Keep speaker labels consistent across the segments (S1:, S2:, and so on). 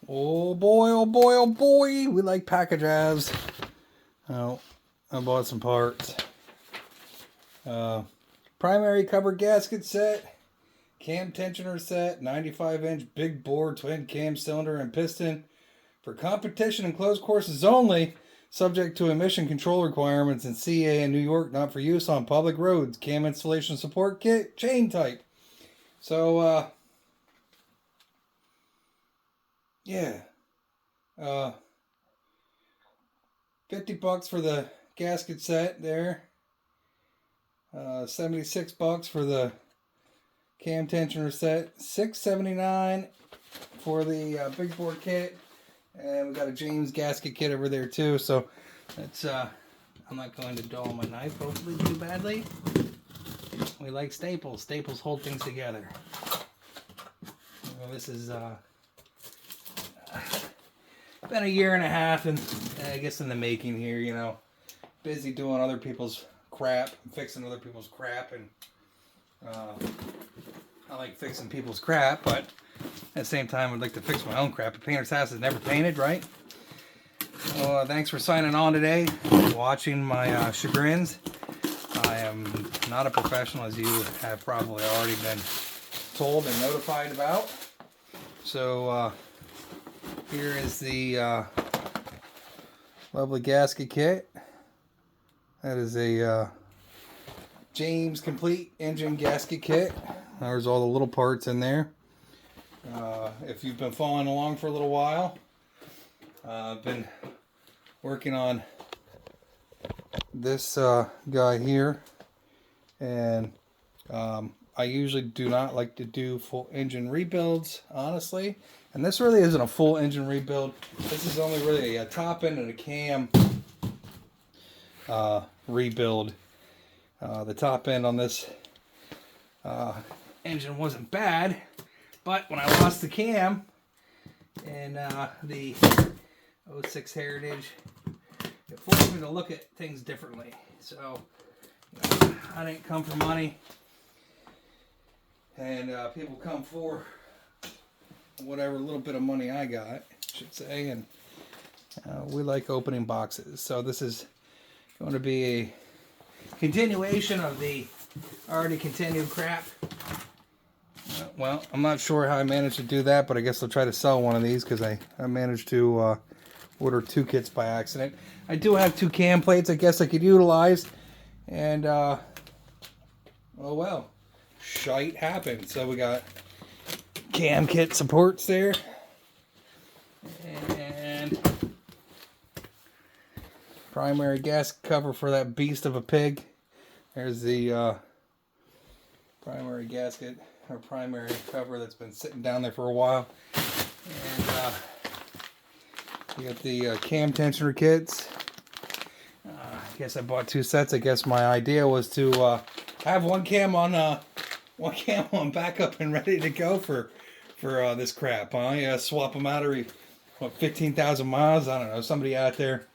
S1: Oh boy, oh boy, oh boy. We like packages. Oh, I bought some parts. Primary cover gasket set, cam tensioner set, 95-inch big bore twin cam cylinder and piston for competition and closed courses only, subject to emission control requirements in CA and New York, not for use on public roads. Cam installation support kit, chain type. So, yeah. $50 for the gasket set there. $76 for the cam tensioner set. $6.79 for the big bore kit. And we got a James gasket kit over there too. So that's I'm not going to dull my knife hopefully too badly. We like staples. Staples hold things together. Well, this is been a year and a half, and I guess in the making here, you know, busy doing other people's crap, fixing other people's crap, and I like fixing people's crap, but at the same time, I'd like to fix my own crap. A painter's house is never painted, right? Well, thanks for signing on today, watching my chagrins. I am not a professional, as you have probably already been told and notified about. So, here is the lovely gasket kit. That is a James Complete Engine Gasket Kit. There's all the little parts in there. If you've been following along for a little while, I've been working on this guy here, and I usually do not like to do full engine rebuilds, honestly. And this really isn't a full engine rebuild. This is only really a top end and a cam rebuild. The top end on this engine wasn't bad, but when I lost the cam in the 06 Heritage, it forced me to look at things differently. So, you know, I didn't come for money, and people come for whatever little bit of money I got, I should say, and we like opening boxes. So this is going to be a continuation of the already continued crap. Well, I'm not sure how I managed to do that, but I guess I'll try to sell one of these because I managed to order 2 kits by accident. I do have 2 cam plates I guess I could utilize, and oh well, shite happened. So we got cam kit supports there, and primary gasket cover for that beast of a pig. There's the primary gasket or primary cover that's been sitting down there for a while, and you got the cam tensioner kits. I guess I bought 2 sets. I guess my idea was to have one cam on backup and ready to go for this crap, huh? Yeah, swap them out every 15,000 miles. I don't know. Somebody out there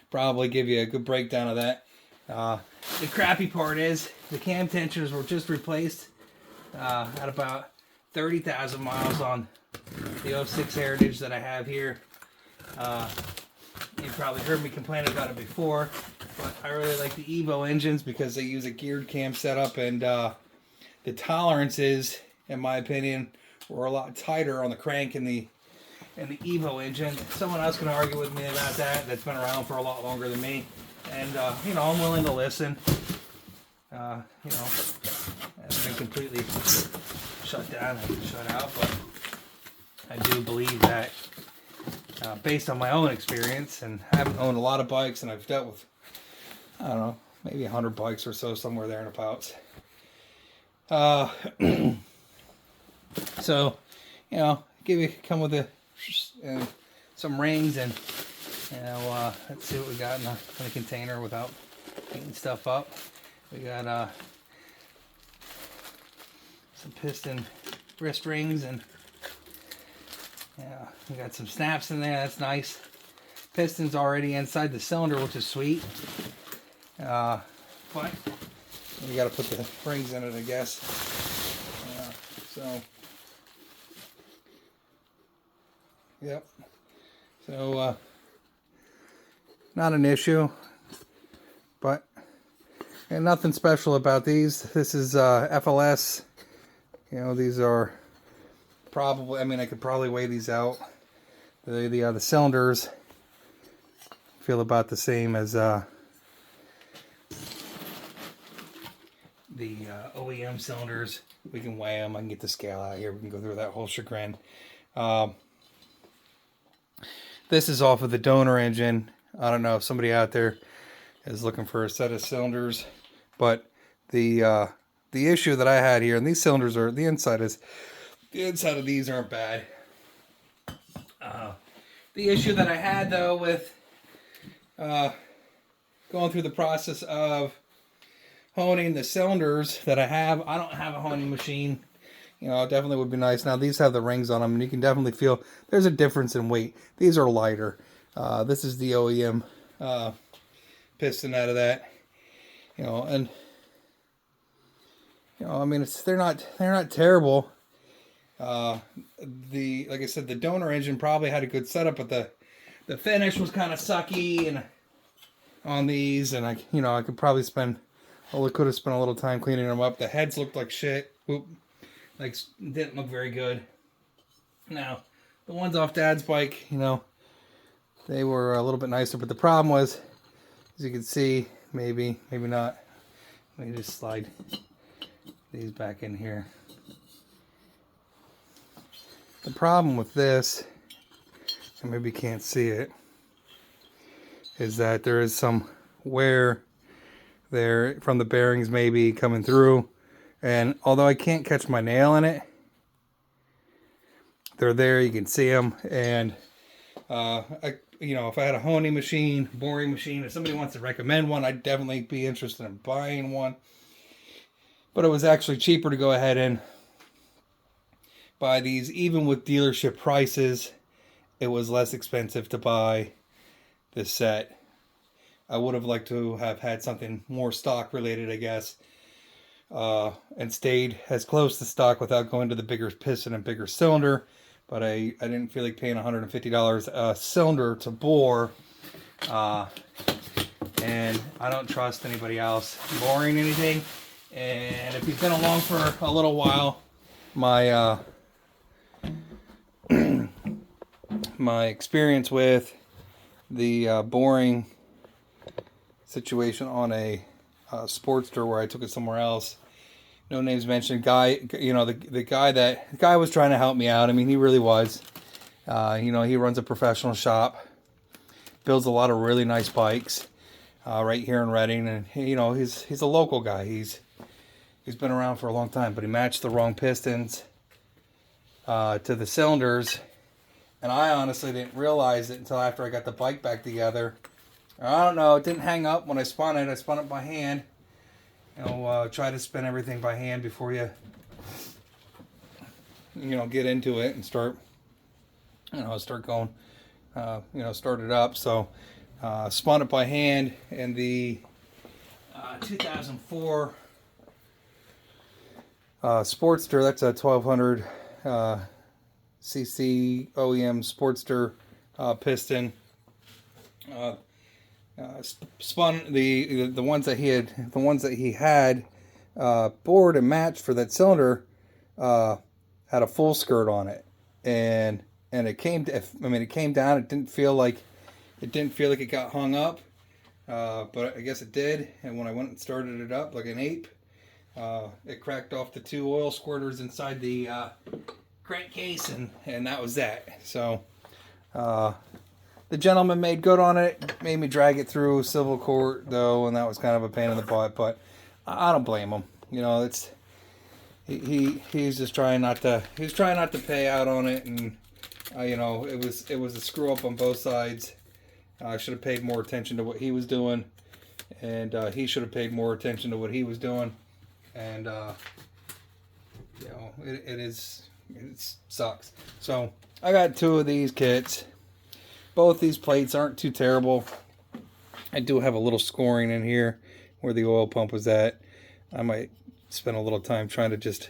S1: probably give you a good breakdown of that. The crappy part is the cam tensioners were just replaced at about 30,000 miles on the 06 Heritage that I have here. You probably heard me complain about it before, but I really like the Evo engines because they use a geared cam setup, and the tolerances, in my opinion, were a lot tighter on the crank in the Evo engine. Someone else can argue with me about that. That's been around for a lot longer than me, and you know, I'm willing to listen. You know, I haven't been completely shut down and shut out, but I do believe that based on my own experience, and I haven't owned a lot of bikes, and I've dealt with, I don't know, maybe 100 bikes or so, somewhere there in about. So, you know, come with some rings, and you know, let's see what we got in the container without heating stuff up. We got some piston wrist rings, and yeah, we got some snaps in there. That's nice. Piston's already inside the cylinder, which is sweet. But we got to put the rings in it, I guess. So Yep. So, not an issue, but and nothing special about these. This is FLS. You know, these are probably, I mean, I could probably weigh these out. The cylinders feel about the same as the OEM cylinders. We can weigh them. I can get the scale out here. We can go through that whole chagrin. This is off of the donor engine. I don't know if somebody out there is looking for a set of cylinders, but the issue that I had here, and these cylinders are, the inside of these aren't bad. The issue that I had though with going through the process of honing the cylinders that I don't have a honing machine. You know, it definitely would be nice. Now these have the rings on them, and you can definitely feel there's a difference in weight. These are lighter. This is the OEM piston out of that. You know, and you know, I mean, they're not terrible. Like I said, the donor engine probably had a good setup, but the finish was kind of sucky and on these, and I could probably could have spent a little time cleaning them up. The heads looked like shit. Oop. Like, didn't look very good. Now, the ones off Dad's bike, you know, they were a little bit nicer, but the problem was, as you can see, maybe not. Let me just slide these back in here. The problem with this, and maybe you can't see it, is that there is some wear there from the bearings maybe coming through. And although I can't catch my nail in it, they're there, you can see them. And if I had a honing machine, boring machine, if somebody wants to recommend one, I'd definitely be interested in buying one. But it was actually cheaper to go ahead and buy these. Even with dealership prices, it was less expensive to buy this set. I would have liked to have had something more stock related, I guess. And stayed as close to stock without going to the bigger piston and bigger cylinder. But I didn't feel like paying $150 a cylinder to bore. And I don't trust anybody else boring anything. And if you've been along for a little while, my my experience with the boring situation on a Sportster where I took it somewhere else. No names mentioned. The guy was trying to help me out. I mean, he really was. He runs a professional shop, builds a lot of really nice bikes right here in Reading, and he's a local guy. He's been around for a long time, but he matched the wrong pistons to the cylinders, and I honestly didn't realize it until after I got the bike back together. I don't know. It didn't hang up when I spun it. I spun it by hand. Try to spin everything by hand before you get into it and start going, start it up. So, spun it by hand in the 2004 Sportster. That's a 1200 cc OEM Sportster piston. Spun the ones that he had bored and matched for that cylinder had a full skirt on it, and it came down. It didn't feel like it got hung up, but I guess it did. And when I went and started it up like an ape, it cracked off the two oil squirters inside the crankcase, and that was that. So the gentleman made good on it. Made me drag it through civil court though, and that was kind of a pain in the butt. But I don't blame him. He's just trying not to. He's trying not to pay out on it, and it was a screw up on both sides. I should have paid more attention to what he was doing, and he should have paid more attention to what he was doing. And it sucks. So I got two of these kits. Both these plates aren't too terrible. I do have a little scoring in here where the oil pump was at. I might spend a little time trying to just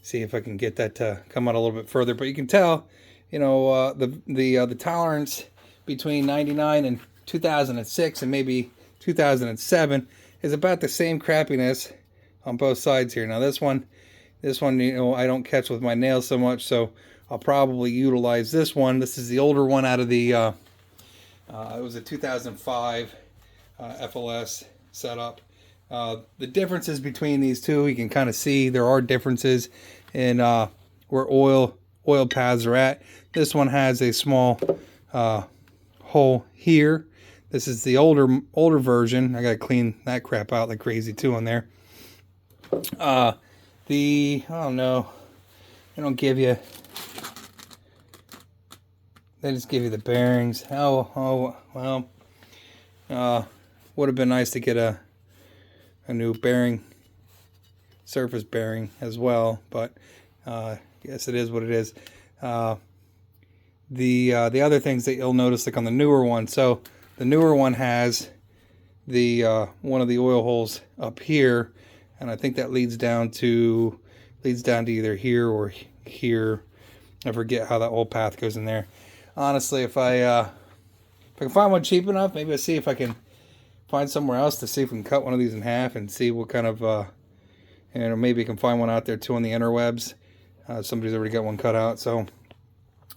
S1: see if I can get that to come out a little bit further. But you can tell, you know, the tolerance between 99 and 2006 and maybe 2007 is about the same crappiness on both sides here. Now this one, you know, I don't catch with my nails so much, so I'll probably utilize this one. This is the older one out of the, it was a 2005 FLS setup. The differences between these two, you can kind of see there are differences in where oil paths are at. This one has a small hole here. This is the older version. I gotta clean that crap out like crazy too on there. I don't know, they don't give you, they just give you the bearings. Oh well, would have been nice to get a new bearing, surface bearing as well, but guess it is what it is. The other things that you'll notice, like on the newer one, so the newer one has the one of the oil holes up here, and I think that leads down to either here or here. I forget how that old path goes in there. Honestly, if I can find one cheap enough, maybe I'll see if I can find somewhere else to see if we can cut one of these in half and see what kind of you know, maybe you can find one out there too on the interwebs. Somebody's already got one cut out. So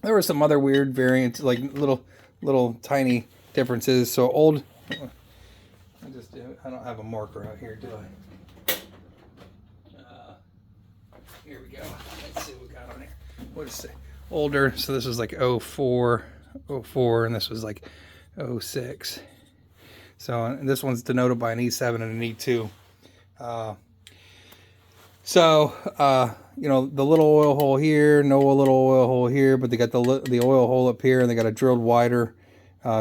S1: there were some other weird variants, like little tiny differences. So old, I don't have a marker out here, do I? Here we go. Let's see what we got on here. What is it? Older. So this was like 04, and this was like 06. So and this one's denoted by an E7 and an E2. You know, the little oil hole here, no little oil hole here, but they got the oil hole up here, and they got it drilled wider,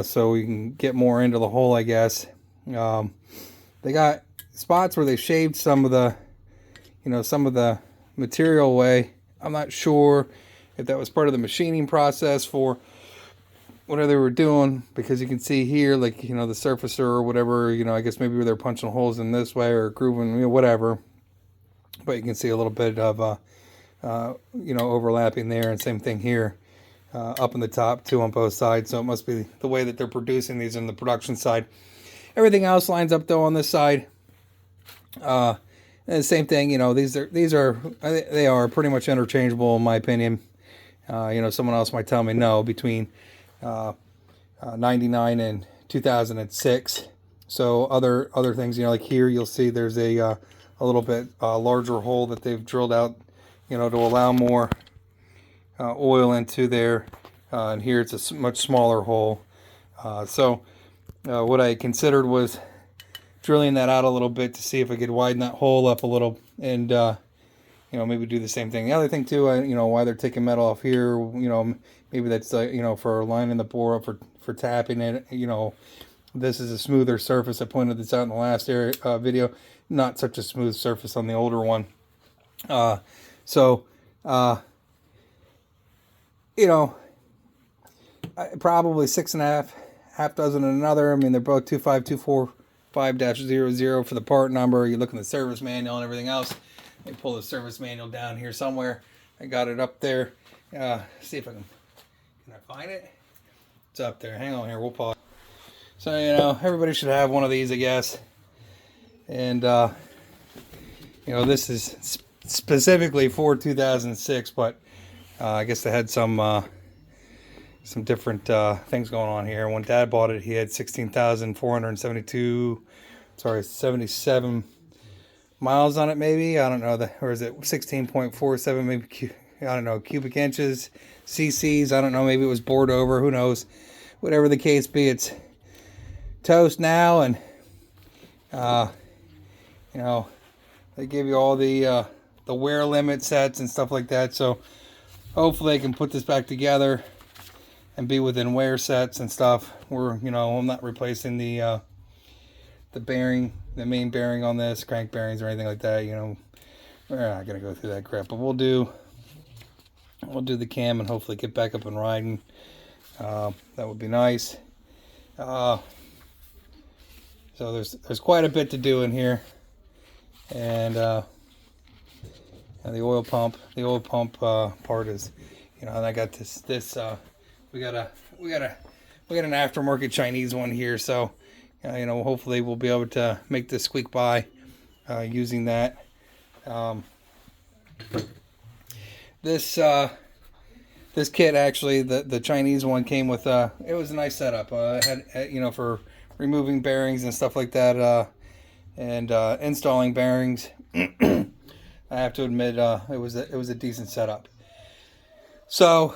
S1: so you can get more into the hole, I guess. They got spots where they shaved some of the, you know, some of the material away. I'm not sure if that was part of the machining process for whatever they were doing, because you can see here, like, you know, the surfacer or whatever, you know, I guess maybe they're punching holes in this way or grooving, you know, whatever. But you can see a little bit of, you know, overlapping there, and same thing here, up in the top too on both sides. So it must be the way that they're producing these on the production side. Everything else lines up though on this side. And the same thing, you know, these are pretty much interchangeable in my opinion. You know, someone else might tell me no, between 99 and 2006. So other things, you know, like here you'll see there's a little bit larger hole that they've drilled out, you know, to allow more oil into there. And here it's a much smaller hole. So what I considered was drilling that out a little bit to see if I could widen that hole up a little, and you know, maybe do the same thing. The other thing too, you know, why they're taking metal off here, you know, maybe that's you know, for lining the bore up for tapping it. You know, this is a smoother surface. I pointed this out in the last video. Not such a smooth surface on the older one. You know, probably 6.5, half dozen in another. I mean, they're both 25245-00 for the part number. You look in the service manual and everything else. Let me pull the service manual down here somewhere. I got it up there. See if I can I find it? It's up there. Hang on here. We'll pause. So, you know, everybody should have one of these, I guess. And, you know, this is specifically for 2006, but I guess they had some different things going on here. When Dad bought it, he had 77 miles on it, maybe. I don't know. Or is it 16.47, maybe, I don't know, cubic inches, cc's. I don't know. Maybe it was bored over. Who knows? Whatever the case be, it's toast now. And, you know, they give you all the wear limit sets and stuff like that. So hopefully I can put this back together and be within wear sets and stuff. Where, you know, I'm not replacing the bearing, the main bearing on this, crank bearings or anything like that. You know, we're not gonna go through that crap, but we'll do the cam and hopefully get back up and riding. That would be nice. So there's quite a bit to do in here, and the oil pump part is, You know, and I got this we got an aftermarket Chinese one here, so you know, hopefully we'll be able to make this squeak by using that. This kit, actually, the Chinese one came with it was a nice setup. It had, you know, for removing bearings and stuff like that, and installing bearings. I have to admit, it was a decent setup. So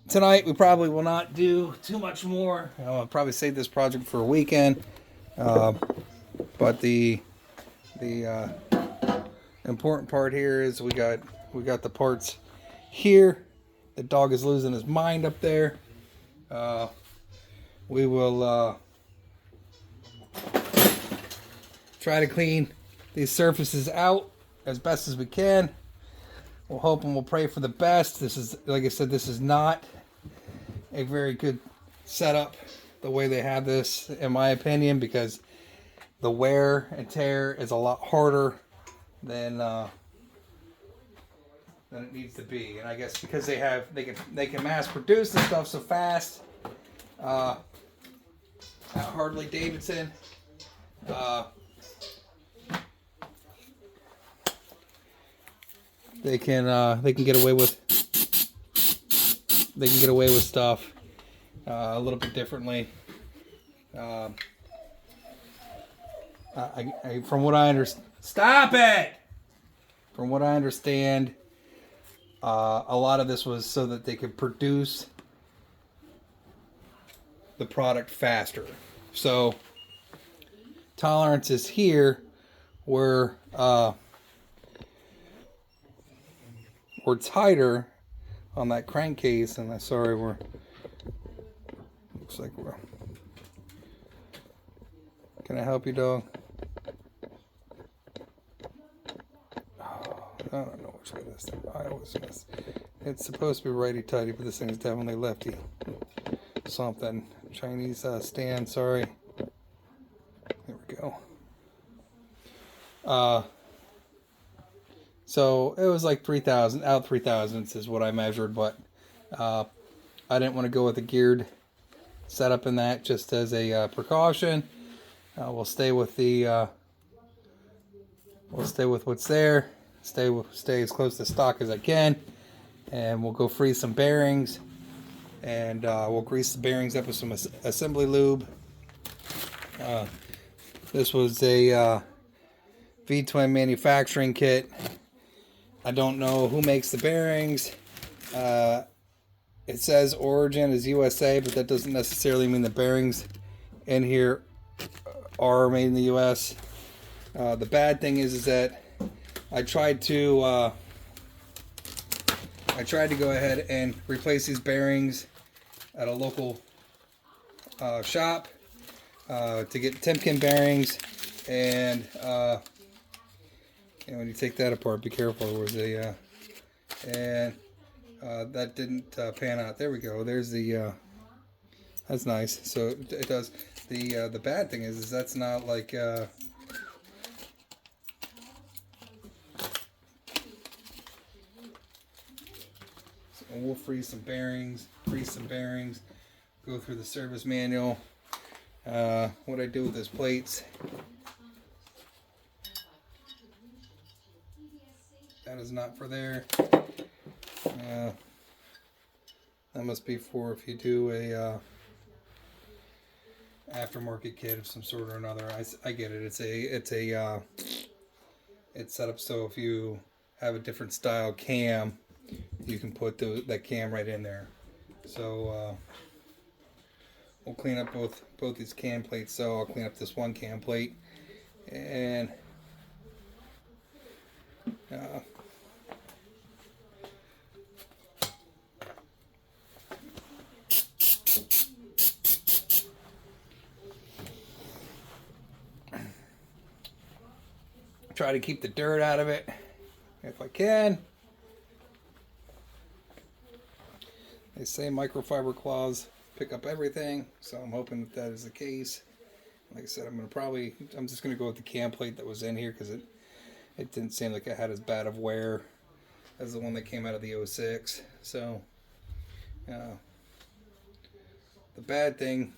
S1: tonight we probably will not do too much more. I'll probably save this project for a weekend. But the important part here is we got the parts here. The dog is losing his mind up there. We will try to clean these surfaces out as best as we can. We'll hope and we'll pray for the best. This is, like I said, this is not a very good setup the way they have this, in my opinion, because the wear and tear is a lot harder than it needs to be. And I guess because they can mass produce the stuff so fast at Harley Davidson, they can get away with stuff a little bit differently. From what I understand, stop it. From what I understand, a lot of this was so that they could produce the product faster. So tolerances here were tighter on that crankcase, and looks like we're. Can I help you, dog? Oh, I don't know which way this thing. I always miss. It's supposed to be righty-tighty, but this thing is definitely lefty. Something. Chinese stand, sorry. There we go. So it was like 3,000, out 3,000 is what I measured, but I didn't want to go with a geared setup in that, just as a precaution. We'll stay with what's there. Stay as close to stock as I can, and we'll go freeze some bearings, and we'll grease the bearings up with some assembly lube. This was a V-twin manufacturing kit. I don't know who makes the bearings. It says origin is USA, but that doesn't necessarily mean the bearings in here are made in the US. The bad thing is that I tried to go ahead and replace these bearings at a local shop to get Timken bearings, and when you take that apart, be careful. There was a that didn't pan out. There we go. There's the that's nice. So it does. The bad thing is that's not like so we'll freeze some bearings, go through the service manual. What I do with those plates, that is not for there. That must be for if you do a aftermarket kit of some sort or another. I get it. It's set up so if you have a different style cam, you can put that cam right in there. So we'll clean up both these cam plates. So I'll clean up this one cam plate, and try to keep the dirt out of it if I can. They say microfiber cloths pick up everything, so I'm hoping that is the case. Like I said, I'm just gonna go with the cam plate that was in here because it didn't seem like it had as bad of wear as the one that came out of the 06. So the bad thing,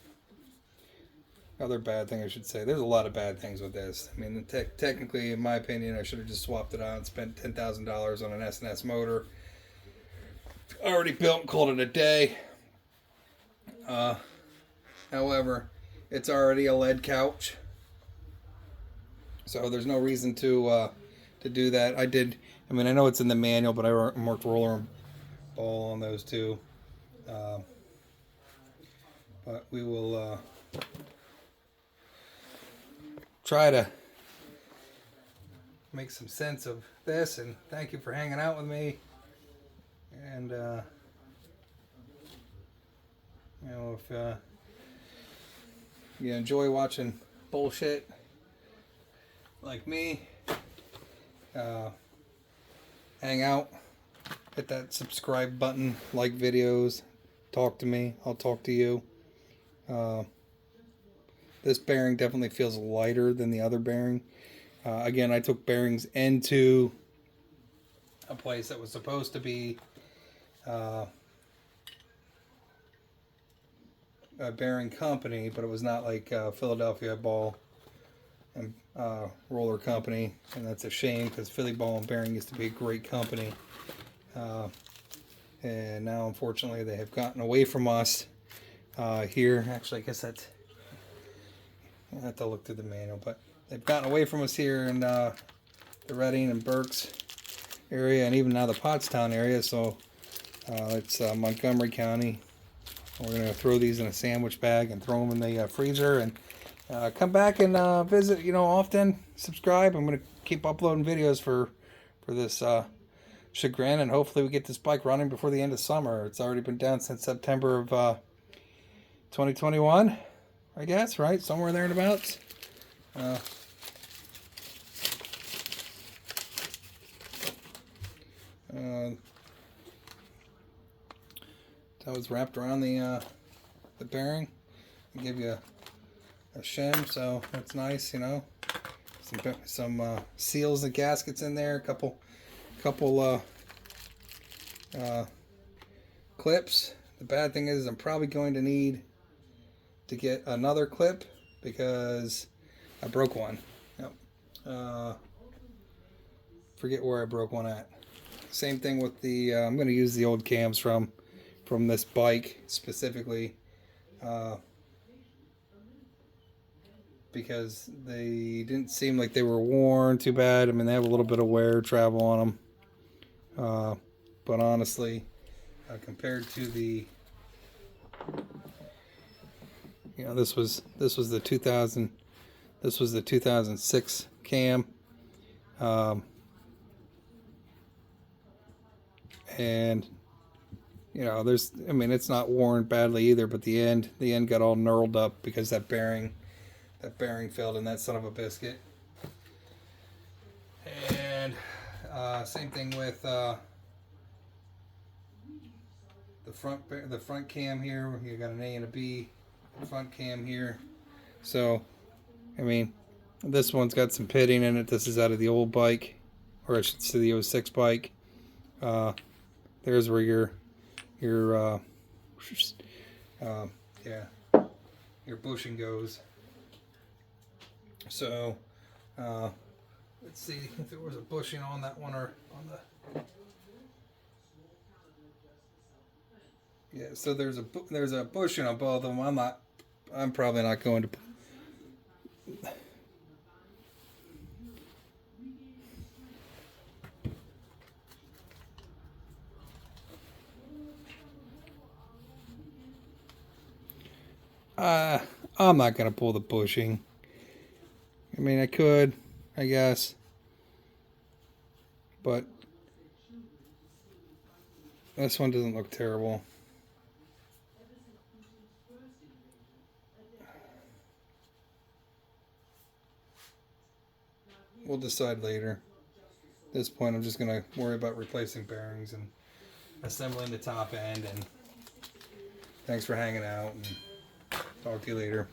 S1: other bad thing I should say, there's a lot of bad things with this. I mean, technically, in my opinion, I should have just swapped it out and spent $10,000 on an S&S motor. Already built and called it a day. However, it's already a lead couch, so there's no reason to do that. I mean, I know it's in the manual, but I marked roller and ball on those too. But we will try to make some sense of this, and thank you for hanging out with me. And you know, if you enjoy watching bullshit like me, hang out, hit that subscribe button, like videos, talk to me, I'll talk to you. This bearing definitely feels lighter than the other bearing. Again, I took bearings into a place that was supposed to be a bearing company, but it was not like Philadelphia Ball and Roller Company, and that's a shame because Philly Ball and Bearing used to be a great company, and now unfortunately they have gotten away from us here. Actually, I guess that's, I have to look through the manual, but they've gotten away from us here in the Reading and Berks area, and even now the Pottstown area. So it's Montgomery County. We're going to throw these in a sandwich bag and throw them in the freezer, and come back and visit, you know, often. Subscribe. I'm going to keep uploading videos for this Chagrin, and hopefully we get this bike running before the end of summer. It's already been down since September of 2021, I guess, right? Somewhere thereabouts. That was wrapped around the bearing and give you a shim, so that's nice, you know. Some seals and gaskets in there, a couple clips. The bad thing is I'm probably going to need to get another clip because I broke one. Yep. Forget where I broke one at. Same thing with the I'm going to use the old cams from this bike specifically, because they didn't seem like they were worn too bad. I mean, they have a little bit of wear travel on them, but honestly, compared to the, you know, this was the 2006 cam, and you know, I mean, it's not worn badly either, but the end got all knurled up because that bearing failed in that son of a biscuit. And same thing with the front cam here. You got an A and a B front cam here. So, I mean, this one's got some pitting in it. This is out of the old bike, or I should say the 06 bike. There's where your bushing goes. So let's see if there was a bushing on that one or on the, yeah, so there's a bushing on both of them. I'm probably not going to I'm not going to pull the bushing. I mean, I could, I guess. But this one doesn't look terrible. We'll decide later. At this point, I'm just going to worry about replacing bearings and assembling the top end. And thanks for hanging out. And talk to you later.